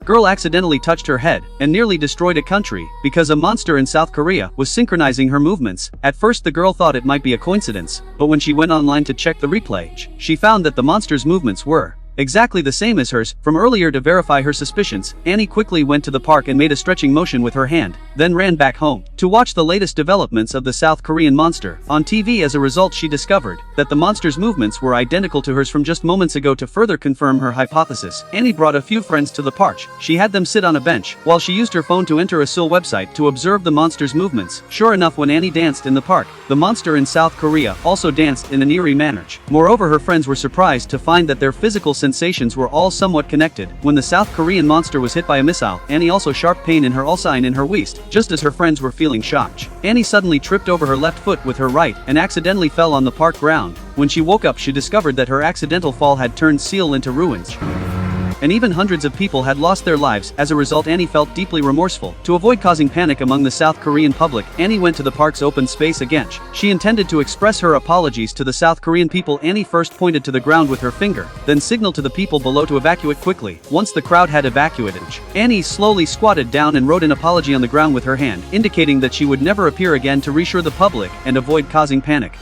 girl accidentally touched her head and nearly destroyed a country because a monster in South Korea was synchronizing her movements. At first the girl thought it might be a coincidence, but when she went online to check the replay, she found that the monster's movements were exactly the same as hers from earlier. To verify her suspicions, Annie quickly went to the park and made a stretching motion with her hand, then ran back home to watch the latest developments of the South Korean monster on TV. As a result, she discovered that the monster's movements were identical to hers from just moments ago. To further confirm her hypothesis, Annie brought a few friends to the park. She had them sit on a bench while she used her phone to enter a Seoul website to observe the monster's movements. Sure enough, when Annie danced in the park, the monster in South Korea also danced in an eerie manner. Moreover, her friends were surprised to find that their physical sensations were all somewhat connected. When the South Korean monster was hit by a missile, Annie also sharp pain in her ulcine in her waist. Just as her friends were feeling shocked, Annie suddenly tripped over her left foot with her right and accidentally fell on the park ground. When she woke up, she discovered that her accidental fall had turned Seoul into ruins, and even hundreds of people had lost their lives. As a result, Annie felt deeply remorseful. To avoid causing panic among the South Korean public, Annie went to the park's open space again. She intended to express her apologies to the South Korean people. Annie first pointed to the ground with her finger, then signaled to the people below to evacuate quickly. Once the crowd had evacuated, Annie slowly squatted down and wrote an apology on the ground with her hand, indicating that she would never appear again to reassure the public and avoid causing panic.